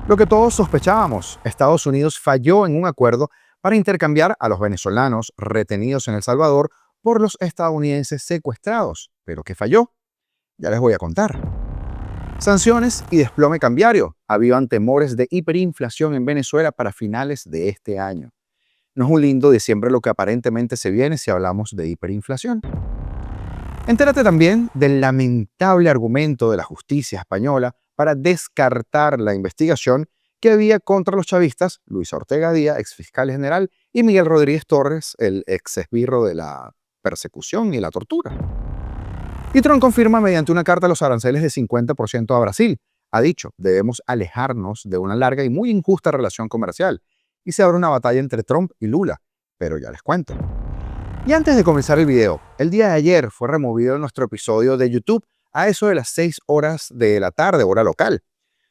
Lo que todos sospechábamos, Estados Unidos falló en un acuerdo para intercambiar a los venezolanos retenidos en El Salvador por los estadounidenses secuestrados. ¿Pero qué falló? Ya les voy a contar. Sanciones y desplome cambiario. Habían temores de hiperinflación en Venezuela para finales de este año. No es un lindo diciembre lo que aparentemente se viene si hablamos de hiperinflación. Entérate también del lamentable argumento de la justicia española para descartar la investigación que había contra los chavistas Luis Ortega Díaz, ex fiscal general, y Miguel Rodríguez Torres, el ex esbirro de la persecución y la tortura. Y Trump confirma mediante una carta los aranceles de 50% a Brasil. Ha dicho, debemos alejarnos de una larga y muy injusta relación comercial. Y se abre una batalla entre Trump y Lula. Pero ya les cuento. Y antes de comenzar el video, el día de ayer fue removido nuestro episodio de YouTube a eso de las 6 horas de la tarde, hora local.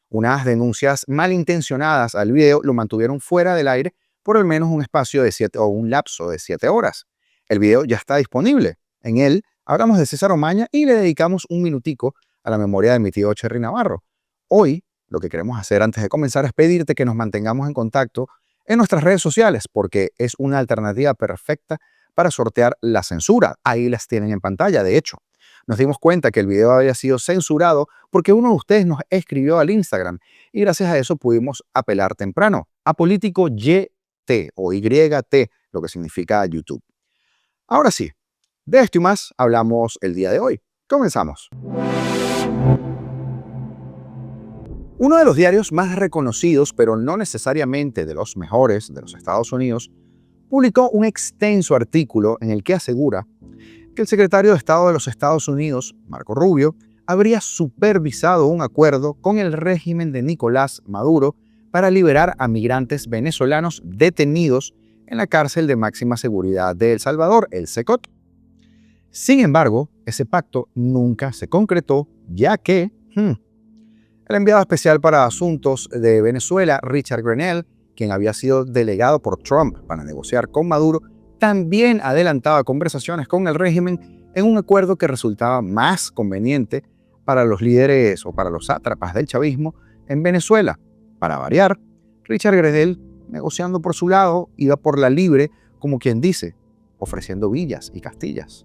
Unas denuncias malintencionadas al video lo mantuvieron fuera del aire por al menos un espacio de 7 o un lapso de 7 horas. El video ya está disponible. En él hablamos de César Omaña y le dedicamos un minutico a la memoria de mi tío Cherry Navarro. Hoy, lo que queremos hacer antes de comenzar es pedirte que nos mantengamos en contacto en nuestras redes sociales porque es una alternativa perfecta para sortear la censura. Ahí las tienen en pantalla, de hecho. Nos dimos cuenta que el video había sido censurado porque uno de ustedes nos escribió al Instagram y gracias a eso pudimos apelar temprano a Político YT o YT, lo que significa YouTube. Ahora sí, de esto y más hablamos el día de hoy. Comenzamos. Uno de los diarios más reconocidos, pero no necesariamente de los mejores de los Estados Unidos, publicó un extenso artículo en el que asegura que el secretario de Estado de los Estados Unidos, Marco Rubio, habría supervisado un acuerdo con el régimen de Nicolás Maduro para liberar a migrantes venezolanos detenidos en la cárcel de máxima seguridad de El Salvador, el SECOT. Sin embargo, ese pacto nunca se concretó, ya que el enviado especial para asuntos de Venezuela, Richard Grenell, quien había sido delegado por Trump para negociar con Maduro, también adelantaba conversaciones con el régimen en un acuerdo que resultaba más conveniente para los líderes o para los sátrapas del chavismo en Venezuela. Para variar, Richard Grenell, negociando por su lado, iba por la libre, como quien dice, ofreciendo villas y castillas.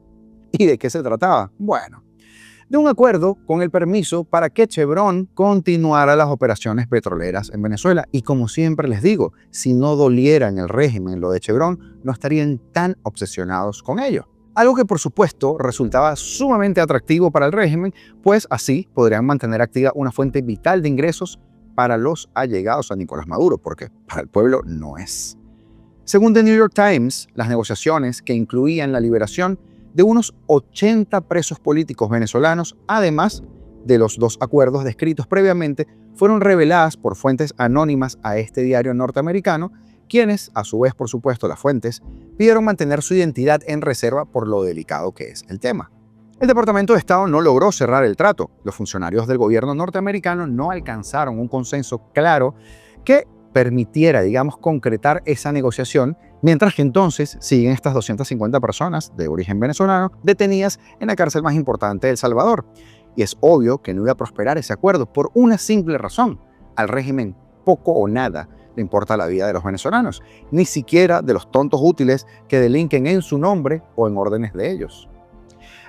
¿Y de qué se trataba? Bueno, de un acuerdo con el permiso para que Chevron continuara las operaciones petroleras en Venezuela. Y como siempre les digo, si no doliera en el régimen lo de Chevron, no estarían tan obsesionados con ello. Algo que por supuesto resultaba sumamente atractivo para el régimen, pues así podrían mantener activa una fuente vital de ingresos para los allegados a Nicolás Maduro, porque para el pueblo no es. Según The New York Times, las negociaciones que incluían la liberación de unos 80 presos políticos venezolanos, además de los 2 acuerdos descritos previamente, fueron reveladas por fuentes anónimas a este diario norteamericano, quienes, a su vez, por supuesto, las fuentes, pidieron mantener su identidad en reserva por lo delicado que es el tema. El Departamento de Estado no logró cerrar el trato. Los funcionarios del gobierno norteamericano no alcanzaron un consenso claro que permitiera, digamos, concretar esa negociación, mientras que entonces siguen estas 250 personas de origen venezolano detenidas en la cárcel más importante de El Salvador. Y es obvio que no iba a prosperar ese acuerdo por una simple razón. Al régimen poco o nada le importa la vida de los venezolanos, ni siquiera de los tontos útiles que delinquen en su nombre o en órdenes de ellos.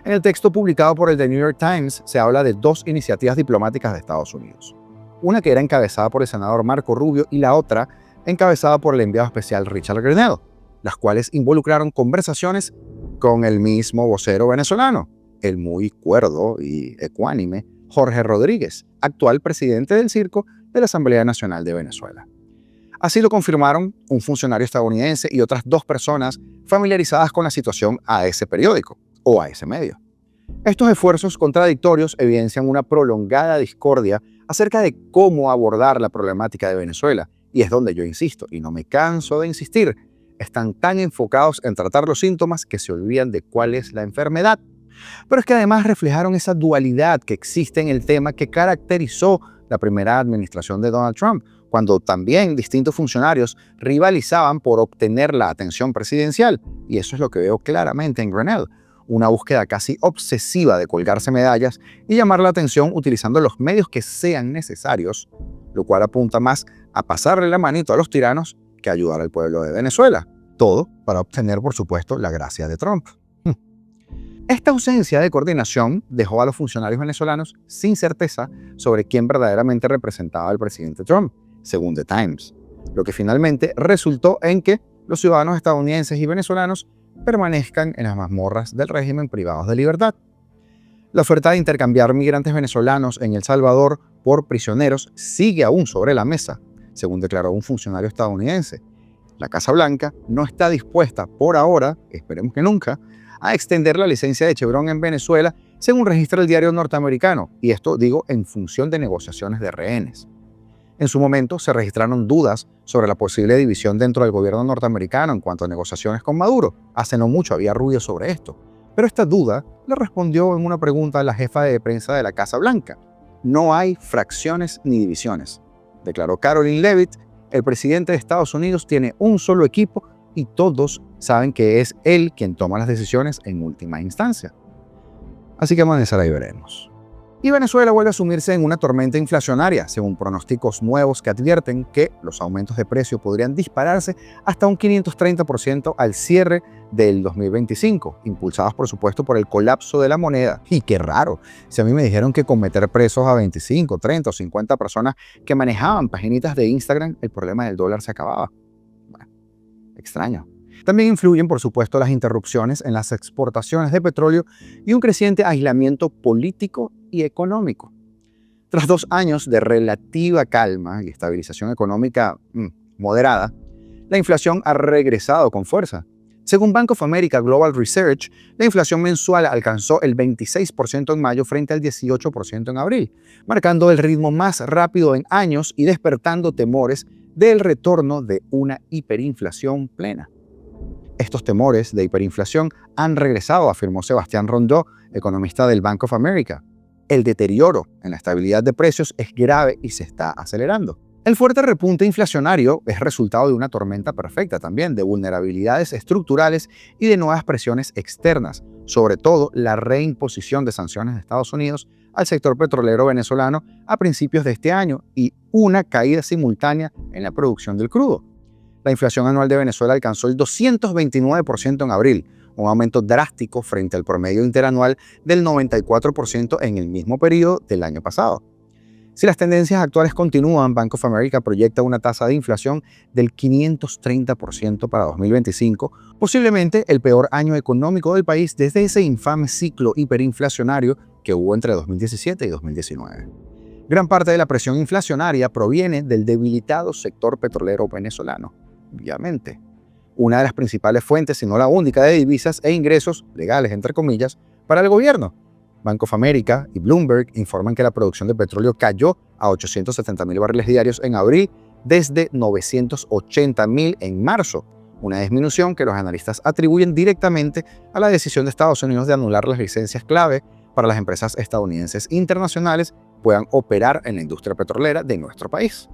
En el texto publicado por el The New York Times se habla de 2 iniciativas diplomáticas de Estados Unidos. Una que era encabezada por el senador Marco Rubio y la otra encabezada por el enviado especial Richard Grenell, las cuales involucraron conversaciones con el mismo vocero venezolano, el muy cuerdo y ecuánime Jorge Rodríguez, actual presidente del Circo de la Asamblea Nacional de Venezuela. Así lo confirmaron un funcionario estadounidense y otras 2 personas familiarizadas con la situación a ese periódico o a ese medio. Estos esfuerzos contradictorios evidencian una prolongada discordia acerca de cómo abordar la problemática de Venezuela, y es donde yo insisto, y no me canso de insistir, están tan enfocados en tratar los síntomas que se olvidan de cuál es la enfermedad. Pero es que además reflejaron esa dualidad que existe en el tema que caracterizó la primera administración de Donald Trump, cuando también distintos funcionarios rivalizaban por obtener la atención presidencial, y eso es lo que veo claramente en Grenell. Una búsqueda casi obsesiva de colgarse medallas y llamar la atención utilizando los medios que sean necesarios lo cual apunta más a pasarle la manito a los tiranos que a ayudar al pueblo de Venezuela. Todo para obtener, por supuesto, la gracia de Trump. Esta ausencia de coordinación dejó a los funcionarios venezolanos sin certeza sobre quién verdaderamente representaba al presidente Trump, según The Times, lo que finalmente resultó en que los ciudadanos estadounidenses y venezolanos permanezcan en las mazmorras del régimen privados de libertad. La oferta de intercambiar migrantes venezolanos en El Salvador por prisioneros sigue aún sobre la mesa, según declaró un funcionario estadounidense. La Casa Blanca no está dispuesta por ahora, esperemos que nunca, a extender la licencia de Chevron en Venezuela, según registra el diario norteamericano, y esto digo en función de negociaciones de rehenes. En su momento se registraron dudas sobre la posible división dentro del gobierno norteamericano en cuanto a negociaciones con Maduro. Hace no mucho había ruido sobre esto, pero esta duda le respondió en una pregunta a la jefa de prensa de la Casa Blanca. No hay fracciones ni divisiones, declaró Karoline Leavitt. El presidente de Estados Unidos tiene un solo equipo y todos saben que es él quien toma las decisiones en última instancia. Así que amanecerá y veremos. Y Venezuela vuelve a sumirse en una tormenta inflacionaria, según pronósticos nuevos que advierten que los aumentos de precio podrían dispararse hasta un 530% al cierre del 2025, impulsados por supuesto por el colapso de la moneda. Y qué raro, si a mí me dijeron que con meter presos a 25, 30 o 50 personas que manejaban paginitas de Instagram, el problema del dólar se acababa. Bueno, extraño. También influyen, por supuesto, las interrupciones en las exportaciones de petróleo y un creciente aislamiento político y económico. Tras 2 años de relativa calma y estabilización económica moderada, la inflación ha regresado con fuerza. Según Bank of America Global Research, la inflación mensual alcanzó el 26% en mayo frente al 18% en abril, marcando el ritmo más rápido en años y despertando temores del retorno de una hiperinflación plena. Estos temores de hiperinflación han regresado, afirmó Sebastián Rondeau, economista del Bank of America. El deterioro en la estabilidad de precios es grave y se está acelerando. El fuerte repunte inflacionario es resultado de una tormenta perfecta también, de vulnerabilidades estructurales y de nuevas presiones externas, sobre todo la reimposición de sanciones de Estados Unidos al sector petrolero venezolano a principios de este año y una caída simultánea en la producción del crudo. La inflación anual de Venezuela alcanzó el 229% en abril, un aumento drástico frente al promedio interanual del 94% en el mismo periodo del año pasado. Si las tendencias actuales continúan, Bank of America proyecta una tasa de inflación del 530% para 2025, posiblemente el peor año económico del país desde ese infame ciclo hiperinflacionario que hubo entre 2017 y 2019. Gran parte de la presión inflacionaria proviene del debilitado sector petrolero venezolano, obviamente. Una de las principales fuentes, si no la única, de divisas e ingresos legales, entre comillas, para el gobierno. Bank of America y Bloomberg informan que la producción de petróleo cayó a 870.000 barriles diarios en abril desde 980.000 en marzo, una disminución que los analistas atribuyen directamente a la decisión de Estados Unidos de anular las licencias clave para las empresas estadounidenses internacionales puedan operar en la industria petrolera de nuestro país.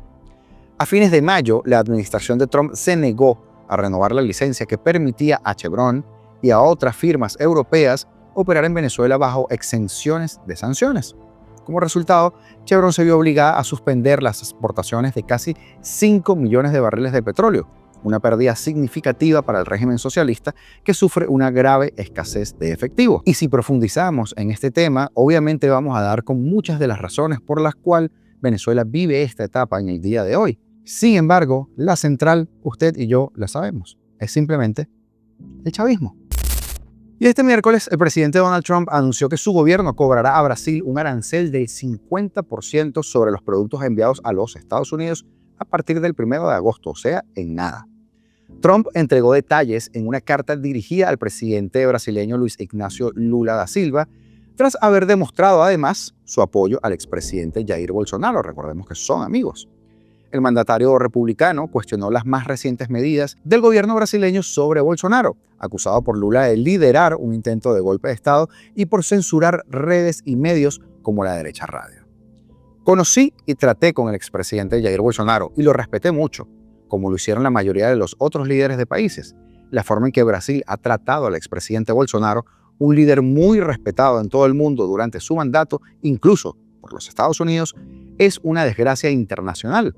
A fines de mayo, la administración de Trump se negó a renovar la licencia que permitía a Chevron y a otras firmas europeas operar en Venezuela bajo exenciones de sanciones. Como resultado, Chevron se vio obligada a suspender las exportaciones de casi 5 millones de barriles de petróleo, una pérdida significativa para el régimen socialista que sufre una grave escasez de efectivo. Y si profundizamos en este tema, obviamente vamos a dar con muchas de las razones por las cuales Venezuela vive esta etapa en el día de hoy. Sin embargo, la central, usted y yo la sabemos, es simplemente el chavismo. Y este miércoles, el presidente Donald Trump anunció que su gobierno cobrará a Brasil un arancel del 50% sobre los productos enviados a los Estados Unidos a partir del 1 de agosto, o sea, en nada. Trump entregó detalles en una carta dirigida al presidente brasileño Luiz Inácio Lula da Silva, tras haber demostrado además su apoyo al expresidente Jair Bolsonaro. Recordemos que son amigos. El mandatario republicano cuestionó las más recientes medidas del gobierno brasileño sobre Bolsonaro, acusado por Lula de liderar un intento de golpe de Estado y por censurar redes y medios como la derecha radio. Conocí y traté con el expresidente Jair Bolsonaro y lo respeté mucho, como lo hicieron la mayoría de los otros líderes de países. La forma en que Brasil ha tratado al expresidente Bolsonaro, un líder muy respetado en todo el mundo durante su mandato, incluso por los Estados Unidos es una desgracia internacional.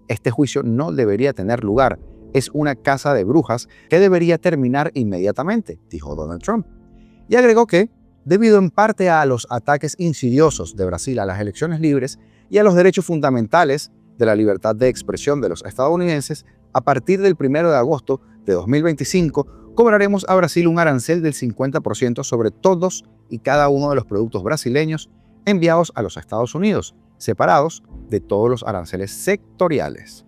Este juicio no debería tener lugar. Es una caza de brujas que debería terminar inmediatamente, dijo Donald Trump. Y agregó que, debido en parte a los ataques insidiosos de Brasil a las elecciones libres y a los derechos fundamentales de la libertad de expresión de los estadounidenses, a partir del 1 de agosto de 2025, cobraremos a Brasil un arancel del 50% sobre todos y cada uno de los productos brasileños enviados a los Estados Unidos, separados de todos los aranceles sectoriales.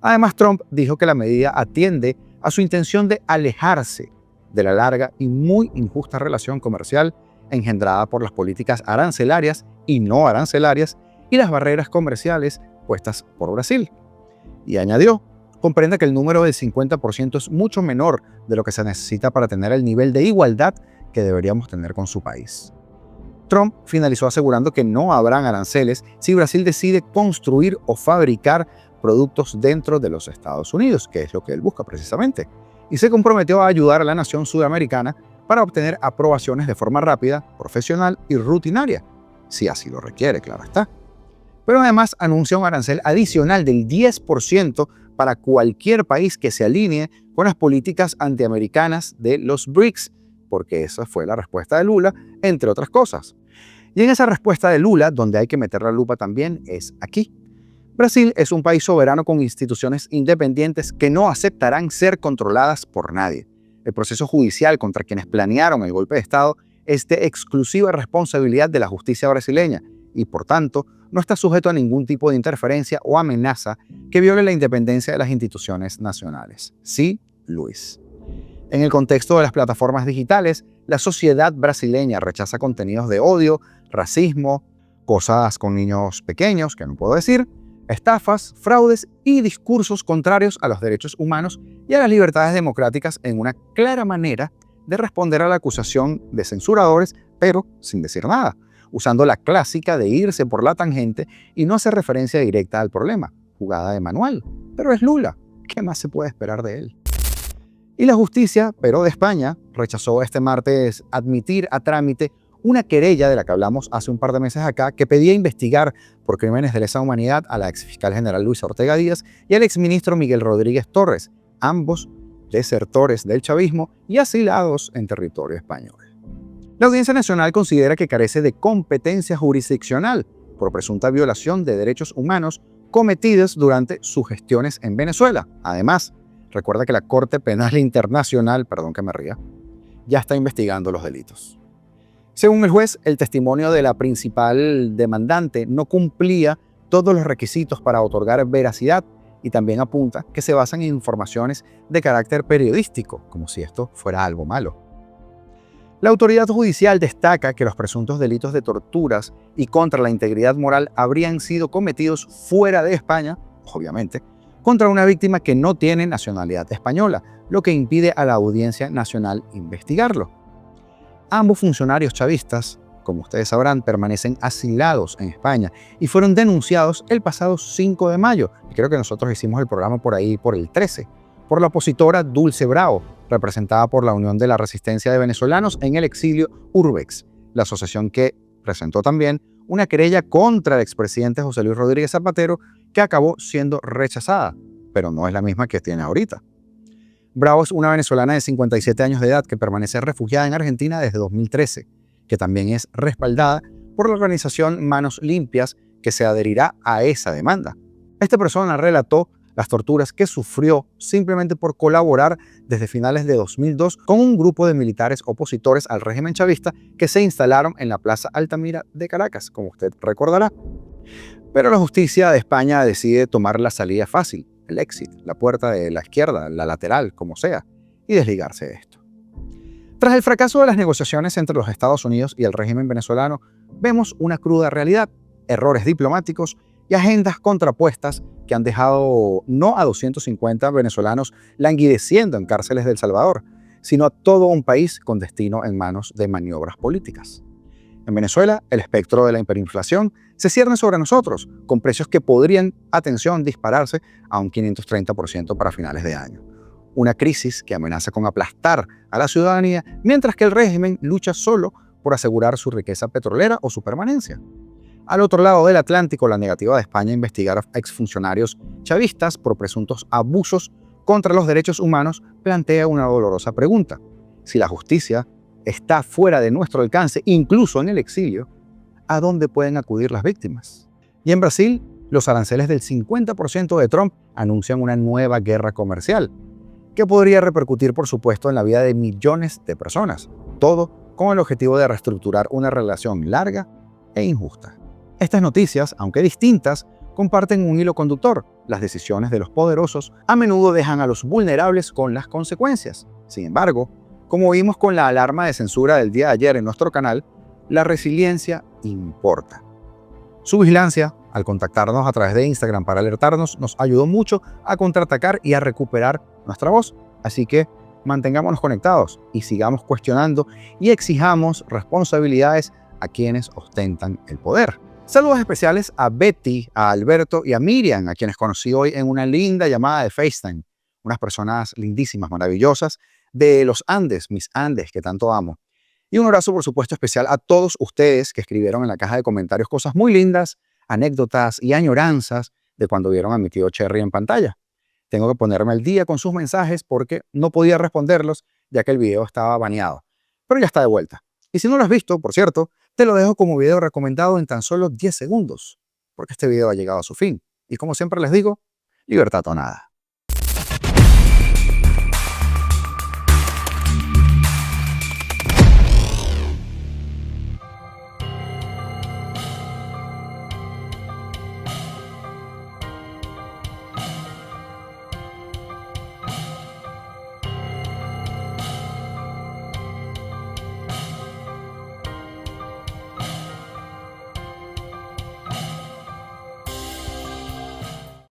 Además, Trump dijo que la medida atiende a su intención de alejarse de la larga y muy injusta relación comercial engendrada por las políticas arancelarias y no arancelarias y las barreras comerciales puestas por Brasil. Y añadió, comprenda que el número del 50% es mucho menor de lo que se necesita para tener el nivel de igualdad que deberíamos tener con su país. Trump finalizó asegurando que no habrán aranceles si Brasil decide construir o fabricar productos dentro de los Estados Unidos, que es lo que él busca precisamente, y se comprometió a ayudar a la nación sudamericana para obtener aprobaciones de forma rápida, profesional y rutinaria, si así lo requiere, claro está. Pero además anuncia un arancel adicional del 10% para cualquier país que se alinee con las políticas antiamericanas de los BRICS, porque esa fue la respuesta de Lula, entre otras cosas. Y en esa respuesta de Lula, donde hay que meter la lupa también, es aquí. Brasil es un país soberano con instituciones independientes que no aceptarán ser controladas por nadie. El proceso judicial contra quienes planearon el golpe de Estado es de exclusiva responsabilidad de la justicia brasileña y, por tanto, no está sujeto a ningún tipo de interferencia o amenaza que viole la independencia de las instituciones nacionales. Sí, Luis. En el contexto de las plataformas digitales, la sociedad brasileña rechaza contenidos de odio, racismo, cosas con niños pequeños, que no puedo decir, estafas, fraudes y discursos contrarios a los derechos humanos y a las libertades democráticas en una clara manera de responder a la acusación de censuradores, pero sin decir nada, usando la clásica de irse por la tangente y no hacer referencia directa al problema, jugada de manual. Pero es Lula, ¿qué más se puede esperar de él? Y la justicia, pero de España, rechazó este martes admitir a trámite una querella de la que hablamos hace un par de meses acá, que pedía investigar por crímenes de lesa humanidad a la exfiscal general Luisa Ortega Díaz y al exministro Miguel Rodríguez Torres, ambos desertores del chavismo y asilados en territorio español. La Audiencia Nacional considera que carece de competencia jurisdiccional por presunta violación de derechos humanos cometidos durante sus gestiones en Venezuela. Además, recuerda que la Corte Penal Internacional, perdón que me ría, ya está investigando los delitos. Según el juez, el testimonio de la principal demandante no cumplía todos los requisitos para otorgar veracidad y también apunta que se basan en informaciones de carácter periodístico, como si esto fuera algo malo. La autoridad judicial destaca que los presuntos delitos de torturas y contra la integridad moral habrían sido cometidos fuera de España, obviamente, contra una víctima que no tiene nacionalidad española, lo que impide a la Audiencia Nacional investigarlo. Ambos funcionarios chavistas, como ustedes sabrán, permanecen asilados en España y fueron denunciados el pasado 5 de mayo, y creo que nosotros hicimos el programa por ahí por el 13, por la opositora Dulce Bravo, representada por la Unión de la Resistencia de Venezolanos en el Exilio Urbex, la asociación que presentó también una querella contra el expresidente José Luis Rodríguez Zapatero que acabó siendo rechazada, pero no es la misma que tiene ahorita. Bravo es una venezolana de 57 años de edad que permanece refugiada en Argentina desde 2013, que también es respaldada por la organización Manos Limpias, que se adherirá a esa demanda. Esta persona relató las torturas que sufrió simplemente por colaborar desde finales de 2002 con un grupo de militares opositores al régimen chavista que se instalaron en la Plaza Altamira de Caracas, como usted recordará. Pero la justicia de España decide tomar la salida fácil, el exit, la puerta de la izquierda, la lateral, como sea, y desligarse de esto. Tras el fracaso de las negociaciones entre los Estados Unidos y el régimen venezolano, vemos una cruda realidad, errores diplomáticos y agendas contrapuestas que han dejado no a 250 venezolanos languideciendo en cárceles de El Salvador, sino a todo un país con destino en manos de maniobras políticas. En Venezuela, el espectro de la hiperinflación se cierne sobre nosotros, con precios que podrían, atención, dispararse a un 530% para finales de año. Una crisis que amenaza con aplastar a la ciudadanía, mientras que el régimen lucha solo por asegurar su riqueza petrolera o su permanencia. Al otro lado del Atlántico, la negativa de España a investigar a exfuncionarios chavistas por presuntos abusos contra los derechos humanos plantea una dolorosa pregunta. Si la justicia está fuera de nuestro alcance, incluso en el exilio, ¿a dónde pueden acudir las víctimas? Y en Brasil, los aranceles del 50% de Trump anuncian una nueva guerra comercial, que podría repercutir, por supuesto, en la vida de millones de personas, todo con el objetivo de reestructurar una relación larga e injusta. Estas noticias, aunque distintas, comparten un hilo conductor. Las decisiones de los poderosos a menudo dejan a los vulnerables con las consecuencias. Sin embargo, como vimos con la alarma de censura del día de ayer en nuestro canal, la resiliencia importa. Su vigilancia, al contactarnos a través de Instagram para alertarnos, nos ayudó mucho a contraatacar y a recuperar nuestra voz. Así que mantengámonos conectados y sigamos cuestionando y exijamos responsabilidades a quienes ostentan el poder. Saludos especiales a Betty, a Alberto y a Miriam, a quienes conocí hoy en una linda llamada de FaceTime. Unas personas lindísimas, maravillosas, de los Andes, mis Andes, que tanto amo. Y un abrazo, por supuesto, especial a todos ustedes que escribieron en la caja de comentarios cosas muy lindas, anécdotas y añoranzas de cuando vieron a mi tío Cherry en pantalla. Tengo que ponerme al día con sus mensajes porque no podía responderlos ya que el video estaba baneado. Pero ya está de vuelta. Y si no lo has visto, por cierto, te lo dejo como video recomendado en tan solo 10 segundos, porque este video ha llegado a su fin. Y como siempre les digo, libertad o nada.